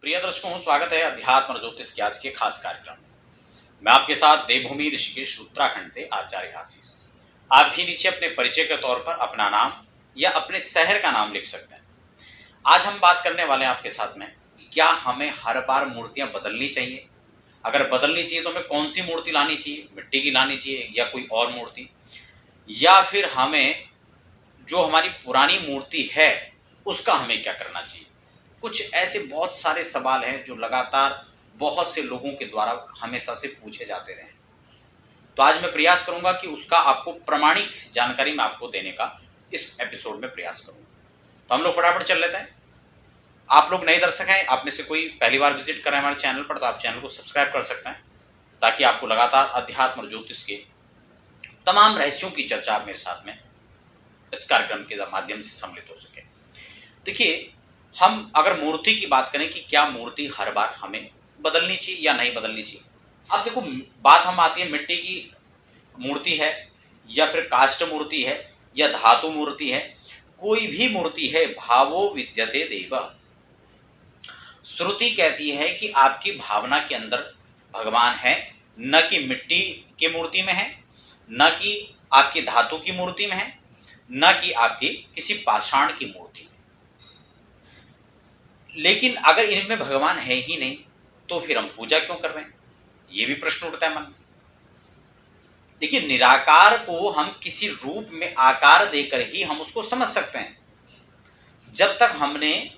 प्रिय दर्शकों, स्वागत है अध्यात्म और ज्योतिष के आज के खास कार्यक्रम में। मैं आपके साथ देवभूमि ऋषिकेश उत्तराखंड से आचार्य आशीष। आप भी नीचे अपने परिचय के तौर पर अपना नाम या अपने शहर का नाम लिख सकते हैं। आज हम बात करने वाले हैं आपके साथ में, क्या हमें हर बार मूर्तियां बदलनी चाहिए? अगर बदलनी चाहिए तो हमें कौन सी मूर्ति लानी चाहिए? मिट्टी की लानी चाहिए या कोई और मूर्ति, या फिर हमें जो हमारी पुरानी मूर्ति है उसका हमें क्या करना चाहिए? कुछ ऐसे बहुत सारे सवाल हैं जो लगातार बहुत से लोगों के द्वारा हमेशा से पूछे जाते रहे। तो आज मैं प्रयास करूंगा कि उसका आपको प्रामाणिक जानकारी मैं आपको देने का इस एपिसोड में प्रयास करूंगा। तो हम लोग फटाफट चल लेते हैं। आप लोग नए दर्शक हैं, आप में से कोई पहली बार विजिट कर रहे हैं हमारे चैनल पर, तो आप चैनल को सब्सक्राइब कर सकते हैं ताकि आपको लगातार अध्यात्म और ज्योतिष के तमाम रहस्यों की चर्चा आप मेरे साथ में इस कार्यक्रम के माध्यम से सम्मिलित हो सके। देखिए, हम अगर मूर्ति की बात करें कि क्या मूर्ति हर बार हमें बदलनी चाहिए या नहीं बदलनी चाहिए। अब देखो, बात हम आती है मिट्टी की मूर्ति है या फिर काष्ठ मूर्ति है या धातु मूर्ति है, कोई भी मूर्ति है, भावो विद्यते देव। श्रुति कहती है कि आपकी भावना के अंदर भगवान है, न कि मिट्टी की मूर्ति में है, न कि आपकी धातु की मूर्ति में है, न कि आपकी किसी पाषाण की मूर्ति में। लेकिन अगर इनमें भगवान है ही नहीं तो फिर हम पूजा क्यों कर रहे हैं? ये भी प्रश्न उठता है मन में। देखिए, निराकार को हम किसी रूप में आकार देकर ही हम उसको समझ सकते हैं। जब तक हमने,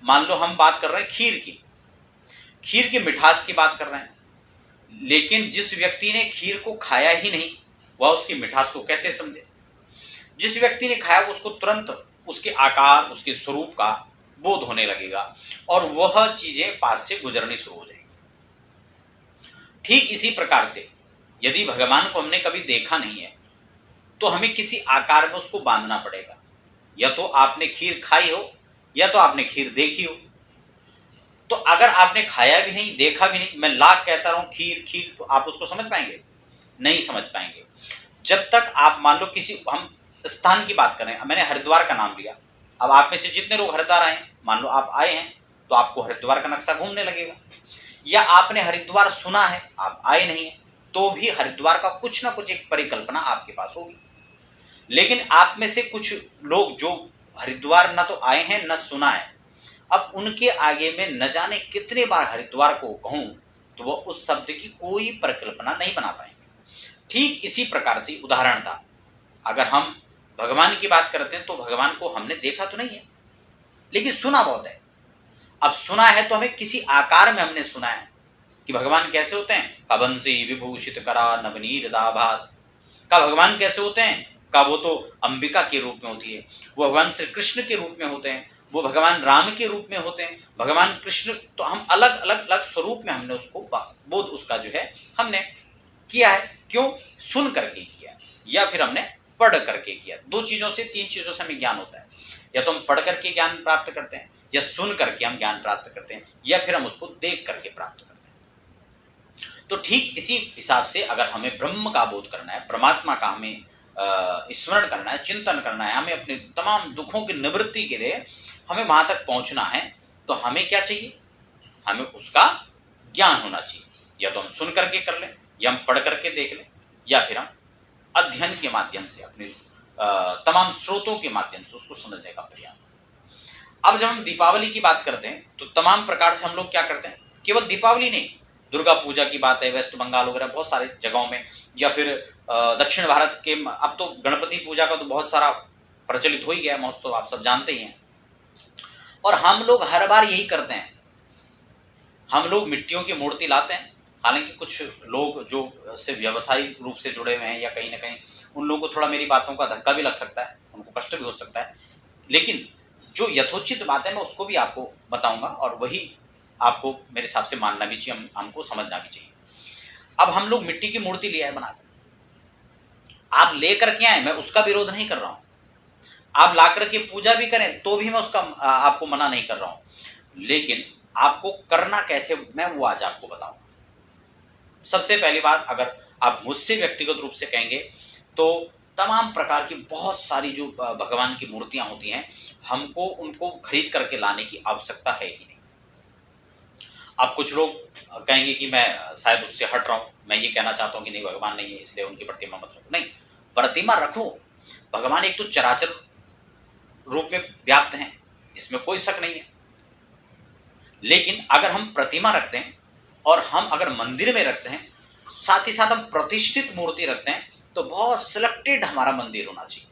मान लो हम बात कर रहे हैं खीर की मिठास की बात कर रहे हैं, लेकिन जिस व्यक्ति ने खीर को खाया ही नहीं वह उसकी मिठास को कैसे समझे? जिस व्यक्ति ने खाया उसको तुरंत उसके आकार, उसके स्वरूप का बोध होने लगेगा और वह चीजें पास से गुजरनी शुरू हो जाएगी। ठीक इसी प्रकार से यदि भगवान को हमने कभी देखा नहीं है तो हमें किसी आकार में उसको बांधना पड़ेगा। या तो आपने खीर खाई हो या तो आपने खीर देखी हो। तो अगर आपने खाया भी नहीं, देखा भी नहीं, मैं लाख कहता रहूं खीर खीर, तो आप उसको समझ पाएंगे? नहीं समझ पाएंगे। जब तक आप, मान लो किसी, हम स्थान की बात करें, मैंने हरिद्वार का नाम लिया। अब आप में से जितने लोग हरिद्वार आए, मान लो आप आए हैं, तो आपको हरिद्वार का नक्शा घूमने लगेगा। या आपने हरिद्वार सुना है, आप आए नहीं है, तो भी हरिद्वार का कुछ ना कुछ एक परिकल्पना आपके पास होगी। लेकिन आप में से कुछ लोग जो हरिद्वार न तो आए हैं न सुना है, अब उनके आगे में न जाने कितने बार हरिद्वार को कहूं तो वो उस शब्द की कोई परिकल्पना नहीं बना पाएंगे। ठीक इसी प्रकार से उदाहरण था, अगर हम भगवान की बात करते हैं तो भगवान को हमने देखा तो नहीं है, लेकिन सुना बहुत है। अब सुना है तो हमें किसी आकार में हमने सुना है कि भगवान कैसे होते हैं। का बंसी विभूषित करा नवनीर दाभात। का भगवान कैसे होते हैं? का वो तो अंबिका के रूप में होती है, वो भगवान श्री कृष्ण के रूप में होते हैं, वो भगवान राम के रूप में होते हैं, भगवान कृष्ण। तो हम अलग अलग अलग स्वरूप में हमने उसको बोध उसका जो है हमने किया है। क्यों? सुन करके किया या फिर हमने पढ़ करके किया। दो चीजों से, तीन चीजों से हमें ज्ञान होता है। या तो हम पढ़ करके ज्ञान प्राप्त करते हैं, या सुन करके हम ज्ञान प्राप्त करते हैं, या फिर हम उसको देख करके प्राप्त करते हैं। तो ठीक इसी हिसाब से अगर हमें ब्रह्म का बोध करना है, परमात्मा का हमें स्मरण करना है, चिंतन करना है, हमें अपने तमाम दुखों की निवृत्ति के लिए हमें वहां तक पहुंचना है, तो हमें क्या चाहिए? हमें उसका ज्ञान होना चाहिए। या तो हम सुन करके कर लें, या हम पढ़ करके देख लें, या फिर हम अध्ययन के माध्यम से, अपने तमाम स्रोतों के माध्यम से उसको समझने का प्रयास। अब जब हम दीपावली की बात करते हैं तो तमाम प्रकार से हम लोग क्या करते हैं, केवल दीपावली नहीं, दुर्गा पूजा की बात है, वेस्ट बंगाल वगैरह बहुत सारे जगहों में, या फिर दक्षिण भारत के, अब तो गणपति पूजा का तो बहुत सारा प्रचलित हो ही गया महोत्सव, आप सब जानते ही हैं। और हम लोग हर बार यही करते हैं, हम लोग मिट्टियों की मूर्ति लाते हैं। हालांकि कुछ लोग जो से व्यवसायिक रूप से जुड़े हुए हैं या कहीं ना कहीं, उन लोगों को थोड़ा मेरी बातों का धक्का भी लग सकता है, उनको कष्ट भी हो सकता है, लेकिन जो यथोचित बात है मैं उसको भी आपको बताऊंगा और वही आपको मेरे हिसाब से मानना भी चाहिए, हमको समझना भी चाहिए। अब हम लोग मिट्टी की मूर्ति ले आए बनाकर, आप लेकर के आए, मैं उसका विरोध नहीं कर रहा हूं। आप ला करके पूजा भी करें तो भी मैं उसका आपको मना नहीं कर रहा हूं, लेकिन आपको करना कैसे मैं वो आज आपको बताऊंगा। सबसे पहली बात, अगर आप मुझसे व्यक्तिगत रूप से कहेंगे तो तमाम प्रकार की बहुत सारी जो भगवान की मूर्तियां होती हैं, हमको उनको खरीद करके लाने की आवश्यकता है ही नहीं। अब कुछ लोग कहेंगे कि मैं शायद उससे हट रहा हूं, मैं ये कहना चाहता हूं कि नहीं भगवान नहीं है इसलिए उनकी प्रतिमा मत रखो। नहीं, प्रतिमा रखो, भगवान एक तो चराचर रूप में व्याप्त हैं, इसमें कोई शक नहीं है। लेकिन अगर हम प्रतिमा रखते हैं और हम अगर मंदिर में रखते हैं, साथ ही साथ हम प्रतिष्ठित मूर्ति रखते हैं, तो बहुत सिलेक्टेड हमारा मंदिर होना चाहिए,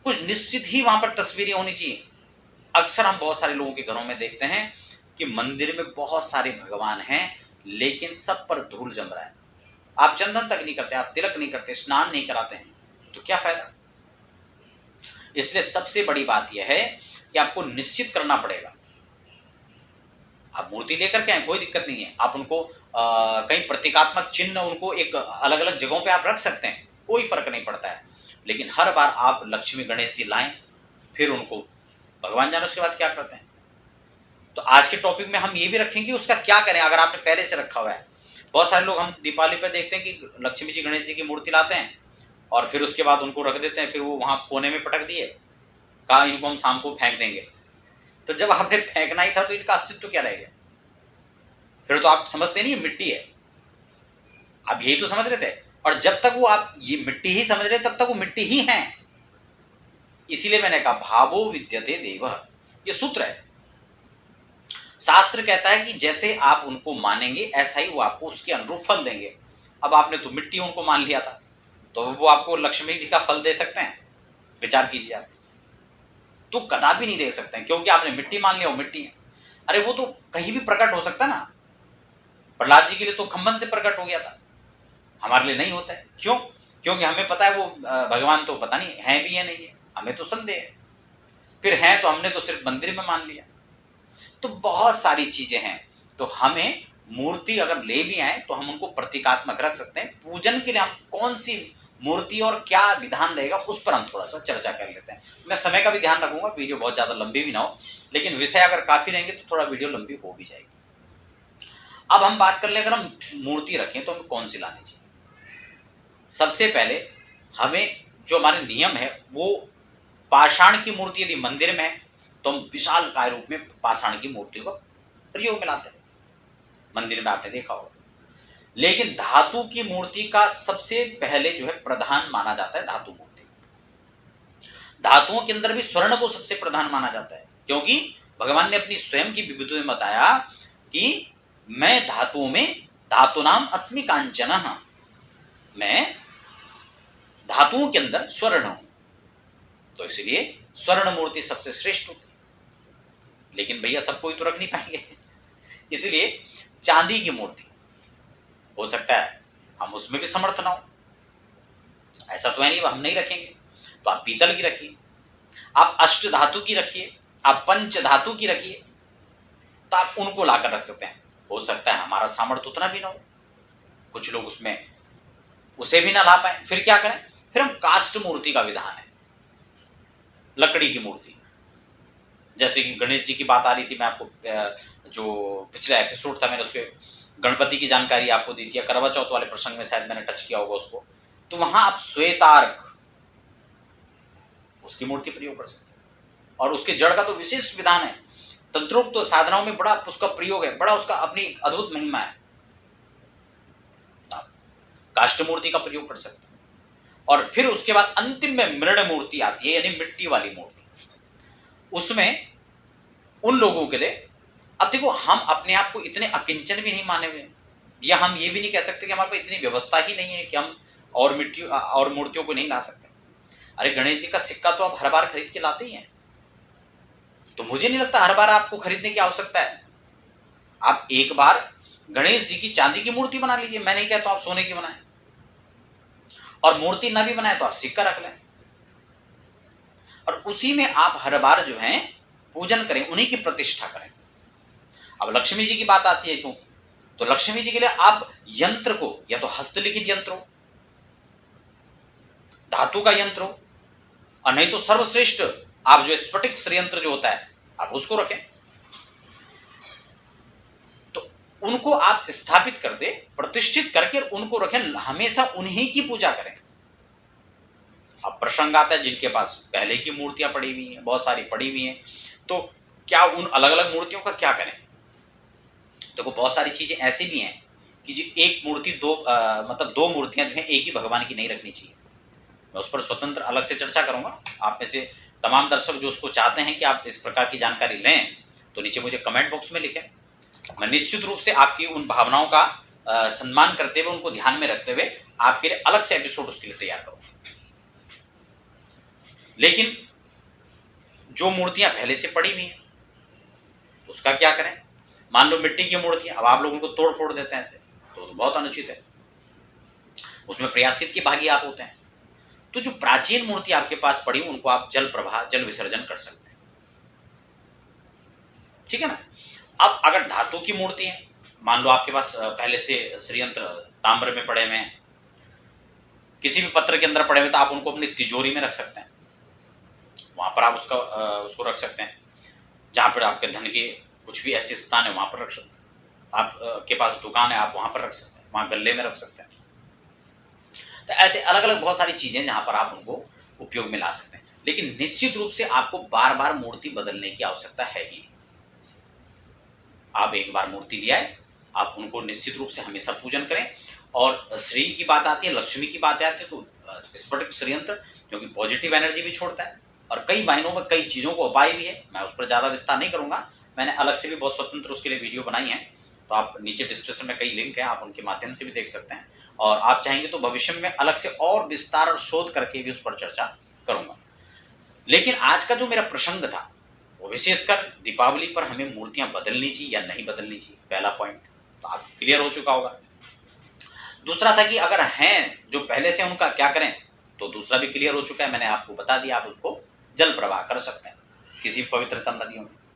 कुछ निश्चित ही वहां पर तस्वीरें होनी चाहिए। अक्सर हम बहुत सारे लोगों के घरों में देखते हैं कि मंदिर में बहुत सारे भगवान हैं, लेकिन सब पर धूल जम रहा है। आप चंदन तक नहीं करते, आप तिलक नहीं करते, स्नान नहीं कराते हैं, तो क्या फायदा। इसलिए सबसे बड़ी बात यह है कि आपको निश्चित करना पड़ेगा। आप मूर्ति लेकर के आए, कोई दिक्कत नहीं है, आप उनको कहीं प्रतीकात्मक चिन्ह उनको एक अलग अलग जगहों पे आप रख सकते हैं, कोई फर्क नहीं पड़ता है। लेकिन हर बार आप लक्ष्मी गणेश जी लाएं, फिर उनको भगवान जाने उसके बाद क्या करते हैं। तो आज के टॉपिक में हम ये भी रखेंगे उसका क्या करें अगर आपने पहले से रखा हुआ है। बहुत सारे लोग हम दीपावली पे देखते हैं कि लक्ष्मी जी गणेश जी की मूर्ति लाते हैं और फिर उसके बाद उनको रख देते हैं, फिर वो वहां कोने में पटक दिए, कहा इनको हम शाम को फेंक देंगे। तो जब आपने फेंकना ही था तो इनका अस्तित्व क्या रह गया। फिर तो आप समझते नहीं मिट्टी है, आप यही तो समझ रहे थे। और जब तक वो आप ये मिट्टी ही समझ रहे तब तक वो मिट्टी ही है। इसीलिए मैंने कहा भावो विद्यते देवः, ये सूत्र है। शास्त्र कहता है कि जैसे आप उनको मानेंगे ऐसा ही वो आपको उसके अनुरूप फल देंगे। अब आपने तो मिट्टी उनको मान लिया था, तो वो आपको लक्ष्मी जी का फल दे सकते हैं? विचार कीजिए आप, तो कदापि नहीं दे सकते हैं, क्योंकि आपने मिट्टी मान लिया, वो मिट्टी है। अरे वो तो कहीं भी प्रकट हो सकता है ना। प्रहलाद जी के लिए तो खंबन से प्रकट हो गया था, हमारे लिए नहीं होता है। क्यों? क्योंकि हमें पता है वो भगवान तो पता नहीं है भी है नहीं है, हमें तो संदेह है। फिर है तो हमने तो सिर्फ मंदिर में मान लिया। तो बहुत सारी चीजें हैं। तो हमें मूर्ति अगर ले भी आए तो हम उनको प्रतीकात्मक रख सकते हैं। पूजन के लिए हम कौन सी मूर्ति और क्या विधान रहेगा उस पर हम थोड़ा सा चर्चा कर लेते हैं। मैं समय का भी ध्यान रखूंगा, वीडियो बहुत ज्यादा लंबी भी ना हो, लेकिन विषय अगर काफी रहेंगे तो थोड़ा वीडियो लंबी हो भी जाएगी। अब हम बात कर ले, अगर हम मूर्ति रखें तो हमें कौन सी लानी चाहिए। सबसे पहले हमें जो हमारे नियम है वो पाषाण की मूर्ति यदि मंदिर में है तो हम विशाल काय रूप में पाषाण की मूर्ति को प्रयोग में लाते हैं, मंदिर में आपने देखा होगा। लेकिन धातु की मूर्ति का सबसे पहले जो है प्रधान माना जाता है धातु मूर्ति। धातुओं के अंदर भी स्वर्ण को सबसे प्रधान माना जाता है, क्योंकि भगवान ने अपनी स्वयं की विभूति में बताया कि मैं धातुओं में धातु नाम अस्मि कांचनः, मैं धातुओं के अंदर स्वर्ण हूं, तो इसलिए स्वर्ण मूर्ति सबसे श्रेष्ठ होती है। लेकिन भैया सब कोई तो रख नहीं पाएंगे, इसलिए चांदी की मूर्ति हो सकता है हम उसमें भी समर्थ ना हो, ऐसा तो है नहीं हम नहीं रखेंगे। तो आप पीतल की रखिए, आप अष्ट धातु की रखिए, आप पंच धातु की रखिए, तो आप उनको लाकर रख सकते हैं। हो सकता है हमारा सामर्थ्य उतना भी ना हो, कुछ लोग उसमें उसे भी ना ला पाए, फिर क्या करें। फिर हम काष्ठ मूर्ति का विधान है, लकड़ी की मूर्ति। जैसे कि गणेश जी की बात आ रही थी, मैं आपको जो पिछला एपिसोड था मैंने उसके गणपति की जानकारी आपको दी थी, करवा चौथ वाले प्रसंग में शायद मैंने टच किया होगा उसको। तो वहां आप श्वेतार्क उसकी मूर्ति प्रयोग कर सकते हैं, और उसके जड़ का तो विशेष विधान है। तंत्रोक्त तो साधनाओं में बड़ा उसका प्रयोग है, बड़ा उसका अपनी अद्भुत महिमा है। आप काष्ठ मूर्ति का प्रयोग कर सकते हैं। और फिर उसके बाद अंतिम में मृण मूर्ति आती है, यानी मिट्टी वाली मूर्ति। उसमें उन लोगों के लिए, अब देखो हम अपने आप को इतने अकिंचन भी नहीं माने हुए, या हम ये भी नहीं कह सकते कि हमारे पास इतनी व्यवस्था ही नहीं है कि हम और मिट्टी और मूर्तियों को नहीं ला सकते। अरे गणेश जी का सिक्का तो आप हर बार खरीद के लाते ही हैं, तो मुझे नहीं लगता हर बार आपको खरीदने की आवश्यकता है। आप एक बार गणेश जी की चांदी की मूर्ति बना लीजिए, मैं नहीं कहता आप सोने की बनाएं, और मूर्ति ना भी बनाए तो आप सिक्का रख लें, और उसी में आप हर बार जो है पूजन करें, उन्हीं की प्रतिष्ठा करें। अब लक्ष्मी जी की बात आती है क्यों, तो लक्ष्मी जी के लिए आप यंत्र को, या तो हस्तलिखित यंत्र हो, धातु का यंत्र हो, और नहीं तो सर्वश्रेष्ठ आप जो स्फटिक श्रीयंत्र जो होता है आप उसको रखें। तो उनको आप स्थापित कर दे, प्रतिष्ठित करके उनको रखें, हमेशा उन्हीं की पूजा करें। अब प्रसंग आता है जिनके पास पहले की मूर्तियां पड़ी हुई हैं, बहुत सारी पड़ी हुई हैं, तो क्या उन अलग अलग मूर्तियों का क्या करें। देखो बहुत सारी चीजें ऐसी भी हैं कि जो एक मूर्ति मतलब दो मूर्तियां जो हैं एक ही भगवान की नहीं रखनी चाहिए। मैं उस पर स्वतंत्र अलग से चर्चा करूंगा। आप में से तमाम दर्शक जो उसको चाहते हैं कि आप इस प्रकार की जानकारी लें, तो नीचे मुझे कमेंट बॉक्स में लिखें। मैं निश्चित रूप से आपकी उन भावनाओं का सम्मान करते हुए, उनको ध्यान में रखते हुए आपके लिए अलग से एपिसोड उसके लिए तैयार करूंगा। लेकिन जो मूर्तियां पहले से पड़ी हुई हैं उसका क्या करें? मान लो मिट्टी की मूर्तियां, अब आप लोग उनको तोड़ फोड़ देते हैं ऐसे, तो बहुत अनुचित है। उसमें प्रयासित के भागी आप होते हैं। तो जो प्राचीन मूर्ति आपके पास पड़ी उनको आप जल प्रवाह, जल विसर्जन कर सकते हैं, ठीक है ना। अब अगर धातु की मूर्ति है, मान लो आपके पास पहले से श्रीयंत्र ताम्र में पड़े हुए हैं, किसी भी पत्र के अंदर पड़े हुए, तो आप उनको अपनी तिजोरी में रख सकते हैं। वहां पर आप उसको रख सकते हैं। जहां पर आपके धन के कुछ भी ऐसे स्थान है वहां पर रख सकते हैं। आपके पास दुकान है, आप वहां पर रख सकते हैं, वहां गल्ले में रख सकते हैं। तो ऐसे अलग अलग बहुत सारी चीजें जहां पर आप उनको उपयोग में ला सकते हैं। लेकिन निश्चित रूप से आपको बार बार मूर्ति बदलने की आवश्यकता है ही। आप एक बार मूर्ति ले आए, आप उनको निश्चित रूप से हमेशा पूजन करें। और श्री की बात आती है, लक्ष्मी की बात आती है, तो स्फटिक श्रीयंत्र क्योंकि पॉजिटिव एनर्जी भी छोड़ता है और कई मायनों में कई चीजों को उपाय भी है। मैं उस पर ज्यादा विस्तार नहीं करूंगा, मैंने अलग से भी बहुत स्वतंत्र उसके लिए वीडियो बनाई है, तो आप नीचे डिस्क्रिप्शन में कई लिंक है, आप उनके माध्यम से भी देख सकते हैं। और आप चाहेंगे तो भविष्य में अलग से और विस्तार और शोध करके भी उस पर चर्चा करूंगा। लेकिन आज का जो मेरा प्रसंग था वो विशेषकर दीपावली पर हमें मूर्तियां बदलनी चाहिए या नहीं बदलनी चाहिए, पहला पॉइंट तो आप क्लियर हो चुका होगा। दूसरा था कि अगर हैं जो पहले से, उनका क्या करें, तो दूसरा भी क्लियर हो चुका है, मैंने आपको बता दिया। आप उसको जल प्रवाह कर सकते हैं किसी पवित्रतम नदियों में।